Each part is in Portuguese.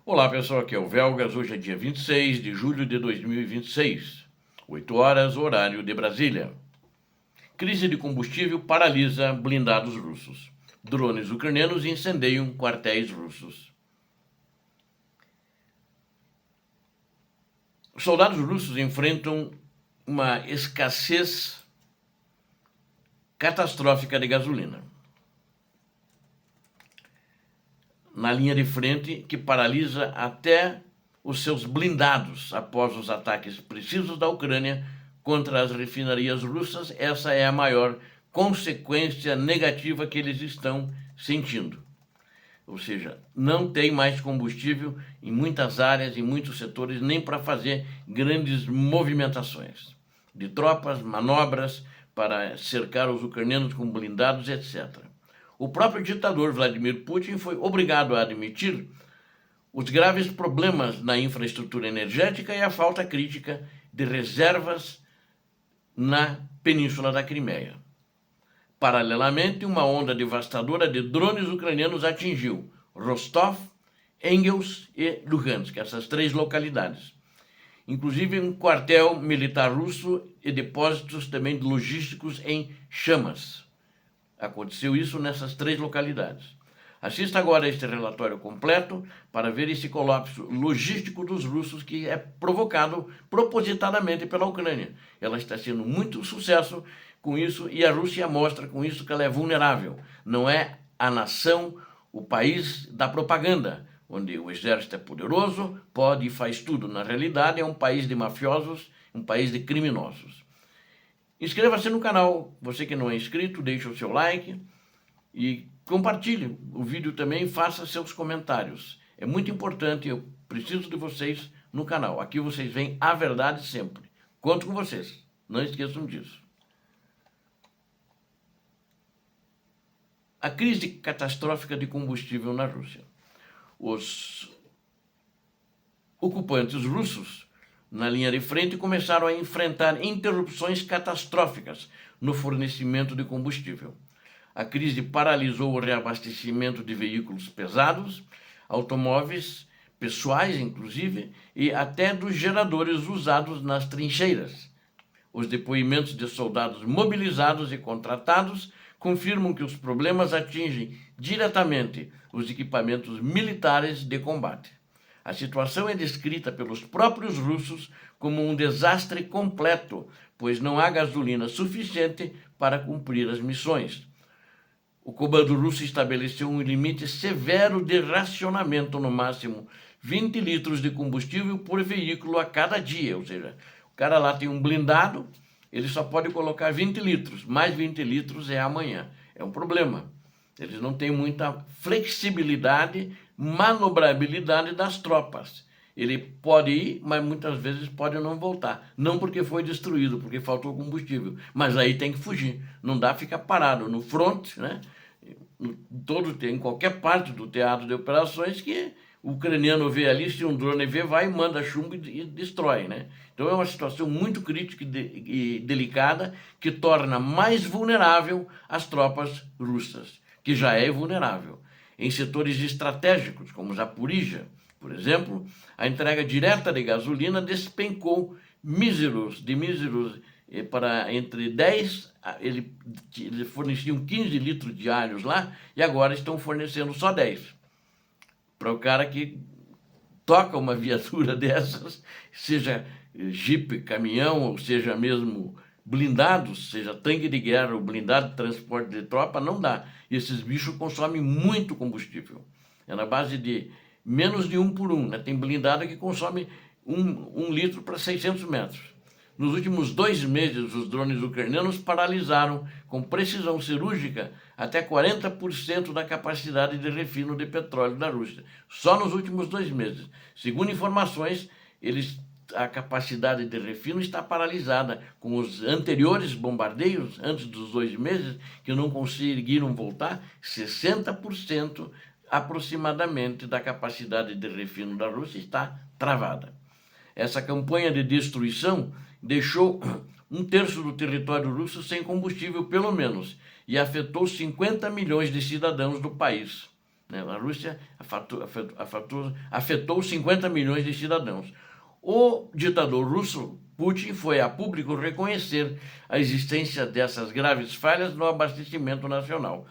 Olá pessoal, aqui é o Velgas, hoje é dia 26 de julho de 2026, 8 horas, horário de Brasília. Crise de combustível paralisa blindados russos. Drones ucranianos incendeiam quartéis russos. Os soldados russos enfrentam uma escassez catastrófica de gasolina. Na linha de frente, que paralisa até os seus blindados após os ataques precisos da Ucrânia contra as refinarias russas. Essa é a maior consequência negativa que eles estão sentindo. Ou seja, não tem mais combustível em muitas áreas, em muitos setores, nem para fazer grandes movimentações de tropas, manobras para cercar os ucranianos com blindados, etc. O próprio ditador Vladimir Putin foi obrigado a admitir os graves problemas na infraestrutura energética e a falta crítica de reservas na Península da Crimeia. Paralelamente, uma onda devastadora de drones ucranianos atingiu Rostov, Engels e Luhansk, essas três localidades. Inclusive um quartel militar russo e depósitos também logísticos em chamas. Aconteceu isso nessas três localidades. Assista agora a este relatório completo para ver esse colapso logístico dos russos que é provocado propositadamente pela Ucrânia. Ela está sendo muito sucesso com isso e a Rússia mostra com isso que ela é vulnerável. Não é a nação, o país da propaganda, onde o exército é poderoso, pode e faz tudo. Na realidade, é um país de mafiosos, um país de criminosos. Inscreva-se no canal, você que não é inscrito, deixe o seu like e compartilhe o vídeo também, faça seus comentários. É muito importante, eu preciso de vocês no canal. Aqui vocês veem a verdade sempre. Conto com vocês, não esqueçam disso. A crise catastrófica de combustível na Rússia. Os ocupantes russos na linha de frente começaram a enfrentar interrupções catastróficas no fornecimento de combustível. A crise paralisou o reabastecimento de veículos pesados, automóveis pessoais, inclusive, e até dos geradores usados nas trincheiras. Os depoimentos de soldados mobilizados e contratados confirmam que os problemas atingem diretamente os equipamentos militares de combate. A situação é descrita pelos próprios russos como um desastre completo, pois não há gasolina suficiente para cumprir as missões. O comando russo estabeleceu um limite severo de racionamento, no máximo 20 litros de combustível por veículo a cada dia. Ou seja, o cara lá tem um blindado, ele só pode colocar 20 litros, mais 20 litros é amanhã. É um problema. Eles não têm muita flexibilidade, manobrabilidade das tropas. Ele pode ir, mas muitas vezes pode não voltar. Não porque foi destruído, porque faltou combustível. Mas aí tem que fugir. Não dá ficar parado no front, né? Em qualquer parte do teatro de operações que o ucraniano vê ali, se um drone vê, vai, manda chumbo e destrói, né? Então é uma situação muito crítica e delicada que torna mais vulnerável as tropas russas, que já é vulnerável. Em setores estratégicos, como Zaporizhzhia, por exemplo, a entrega direta de gasolina despencou míseros para entre 10, eles forneciam 15 litros diários lá e agora estão fornecendo só 10. Para o cara que toca uma viatura dessas, seja jipe, caminhão, ou seja mesmo blindados, seja tanque de guerra ou blindado de transporte de tropa, não dá. E esses bichos consomem muito combustível. É na base de menos de 1 por 1. Né? Tem blindado que consome 1 litro para 600 metros. Nos últimos 2 meses, os drones ucranianos paralisaram com precisão cirúrgica até 40% da capacidade de refino de petróleo da Rússia. Só nos últimos 2 meses. Segundo informações, a capacidade de refino está paralisada com os anteriores bombardeios, antes dos 2 meses, que não conseguiram voltar, 60% aproximadamente da capacidade de refino da Rússia está travada. Essa campanha de destruição deixou 1/3 do território russo sem combustível, pelo menos, e afetou 50 milhões de cidadãos do país. né? A Rússia afetou 50 milhões de cidadãos. O ditador russo, Putin, foi a público reconhecer a existência dessas graves falhas no abastecimento nacional.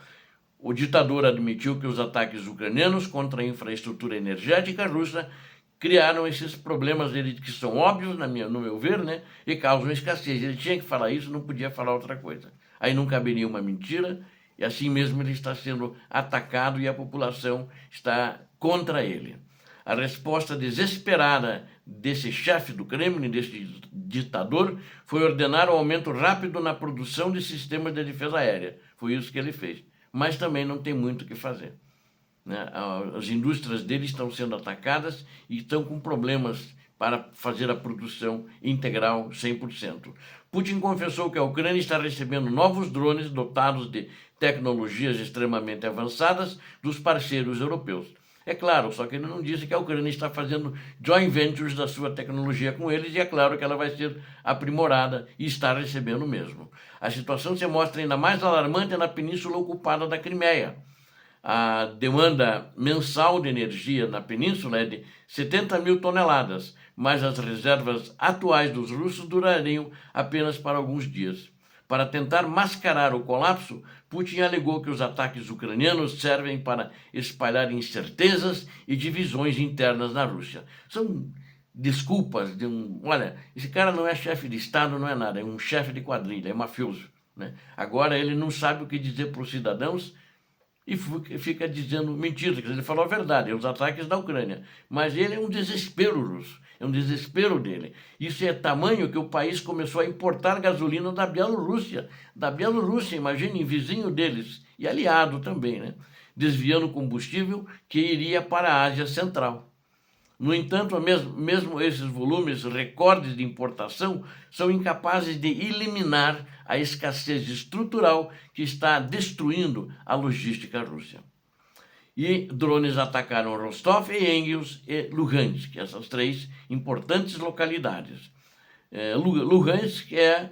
O ditador admitiu que os ataques ucranianos contra a infraestrutura energética russa criaram esses problemas que são óbvios, no meu ver, né, e causam escassez. Ele tinha que falar isso, não podia falar outra coisa. Aí não caberia uma mentira, e assim mesmo ele está sendo atacado e a população está contra ele. A resposta desesperada desse chefe do Kremlin, desse ditador, foi ordenar o aumento rápido na produção de sistemas de defesa aérea. Foi isso que ele fez. Mas também não tem muito o que fazer, né? As indústrias dele estão sendo atacadas e estão com problemas para fazer a produção integral 100%. Putin confessou que a Ucrânia está recebendo novos drones dotados de tecnologias extremamente avançadas dos parceiros europeus. É claro, só que ele não disse que a Ucrânia está fazendo joint ventures da sua tecnologia com eles, e é claro que ela vai ser aprimorada e está recebendo mesmo. A situação se mostra ainda mais alarmante na península ocupada da Crimeia. A demanda mensal de energia na península é de 70 mil toneladas, mas as reservas atuais dos russos durariam apenas para alguns dias. Para tentar mascarar o colapso, Putin alegou que os ataques ucranianos servem para espalhar incertezas e divisões internas na Rússia. São desculpas de olha, esse cara não é chefe de Estado, não é nada, é um chefe de quadrilha, é mafioso, né? Agora ele não sabe o que dizer para os cidadãos e fica dizendo mentiras. Ele falou a verdade, os ataques da Ucrânia, mas ele é um desespero russo, é um desespero dele. Isso é tamanho que o país começou a importar gasolina da Bielorrússia. Imagine, vizinho deles, e aliado também, né? Desviando combustível que iria para a Ásia Central. No entanto, mesmo esses volumes recordes de importação são incapazes de eliminar a escassez estrutural que está destruindo a logística russa. E drones atacaram Rostov, Engels e Luhansk, essas três importantes localidades. Luhansk é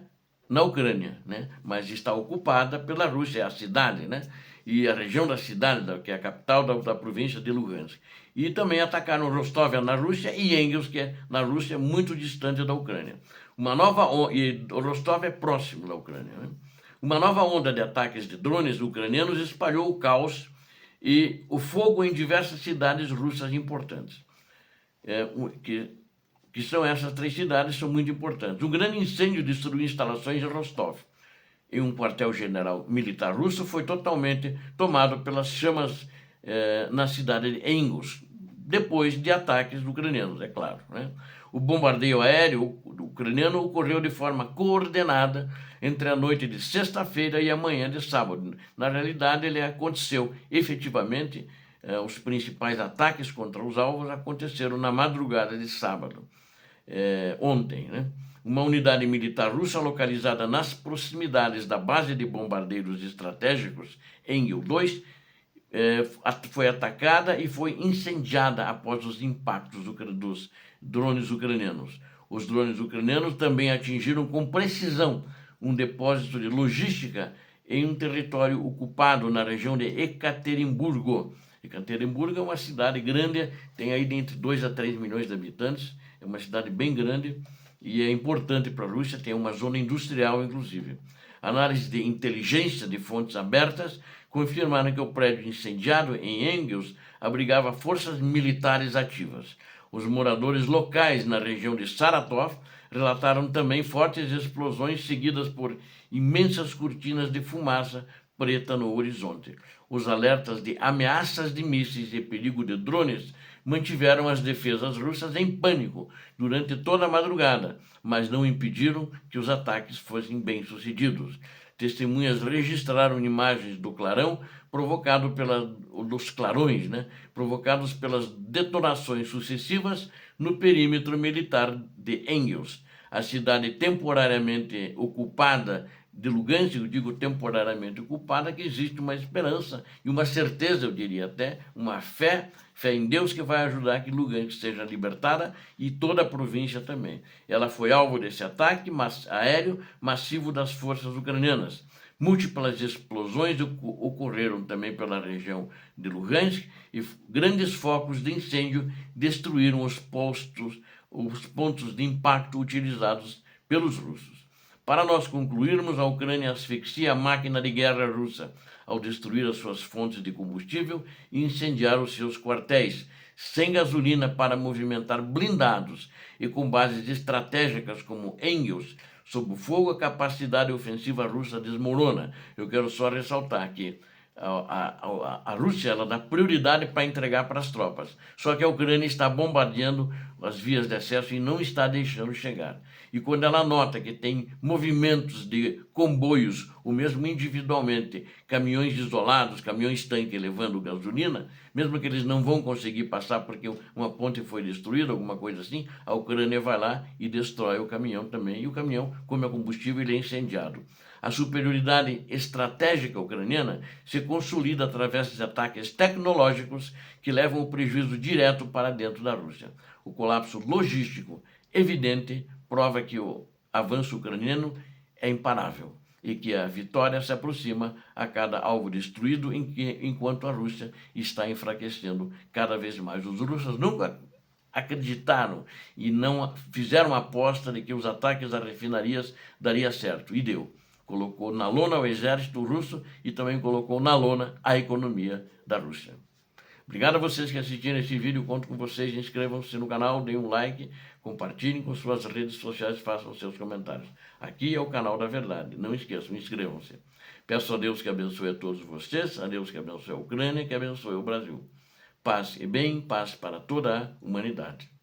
na Ucrânia, né? Mas está ocupada pela Rússia, é a cidade, né? E a região da cidade, que é a capital da província de Luhansk. E também atacaram Rostov na Rússia e Engels, que é na Rússia, muito distante da Ucrânia. E Rostov é próximo da Ucrânia, né? Uma nova onda de ataques de drones ucranianos espalhou o caos e o fogo em diversas cidades russas importantes. Que são essas três cidades, são muito importantes. Um grande incêndio destruiu instalações em Rostov. E um quartel-general militar russo foi totalmente tomado pelas chamas na cidade de Engels, depois de ataques ucranianos, é claro, né? O bombardeio aéreo ucraniano ocorreu de forma coordenada entre a noite de sexta-feira e a manhã de sábado. Na realidade, ele aconteceu efetivamente, os principais ataques contra os alvos aconteceram na madrugada de sábado, ontem, né? Uma unidade militar russa localizada nas proximidades da base de bombardeiros estratégicos Engel 2 foi atacada e foi incendiada após os impactos dos drones ucranianos. Os drones ucranianos também atingiram com precisão um depósito de logística em um território ocupado na região de Ekaterimburgo. Ekaterimburgo é uma cidade grande, tem aí de entre 2 a 3 milhões de habitantes, é uma cidade bem grande e é importante para a Rússia, tem uma zona industrial, inclusive. Análise de inteligência de fontes abertas confirmaram que o prédio incendiado em Engels abrigava forças militares ativas. Os moradores locais na região de Saratov relataram também fortes explosões seguidas por imensas cortinas de fumaça preta no horizonte. Os alertas de ameaças de mísseis e perigo de drones mantiveram as defesas russas em pânico durante toda a madrugada, mas não impediram que os ataques fossem bem-sucedidos. Testemunhas registraram imagens do clarão dos clarões, né, provocados pelas detonações sucessivas no perímetro militar de Engels. A cidade temporariamente ocupada de Lugansk, eu digo temporariamente ocupada, que existe uma esperança e uma certeza, eu diria até, uma fé em Deus que vai ajudar que Lugansk seja libertada e toda a província também. Ela foi alvo desse ataque aéreo massivo das forças ucranianas. Múltiplas explosões ocorreram também pela região de Luhansk e grandes focos de incêndio destruíram os pontos de impacto utilizados pelos russos. Para nós concluirmos, a Ucrânia asfixia a máquina de guerra russa ao destruir as suas fontes de combustível e incendiar os seus quartéis, sem gasolina para movimentar blindados e com bases estratégicas como Engels. Sob o fogo, a capacidade ofensiva russa desmorona. Eu quero só ressaltar que a Rússia ela dá prioridade para entregar para as tropas. Só que a Ucrânia está bombardeando as vias de acesso e não está deixando chegar. E quando ela nota que tem movimentos de comboios, ou mesmo individualmente, caminhões isolados, caminhões-tanque levando gasolina, mesmo que eles não vão conseguir passar porque uma ponte foi destruída, alguma coisa assim, a Ucrânia vai lá e destrói o caminhão também. E o caminhão, como é combustível, ele é incendiado. A superioridade estratégica ucraniana se consolida através de ataques tecnológicos que levam o prejuízo direto para dentro da Rússia. O colapso logístico evidente prova que o avanço ucraniano é imparável e que a vitória se aproxima a cada alvo destruído, enquanto a Rússia está enfraquecendo cada vez mais. Os russos nunca acreditaram e não fizeram a aposta de que os ataques às refinarias daria certo, e deu. Colocou na lona o exército russo e também colocou na lona a economia da Rússia. Obrigado a vocês que assistiram esse vídeo, conto com vocês, inscrevam-se no canal, deem um like, compartilhem com suas redes sociais, façam seus comentários. Aqui é o canal da verdade, não esqueçam, inscrevam-se. Peço a Deus que abençoe a todos vocês, a Deus que abençoe a Ucrânia, que abençoe o Brasil. Paz e bem, paz para toda a humanidade.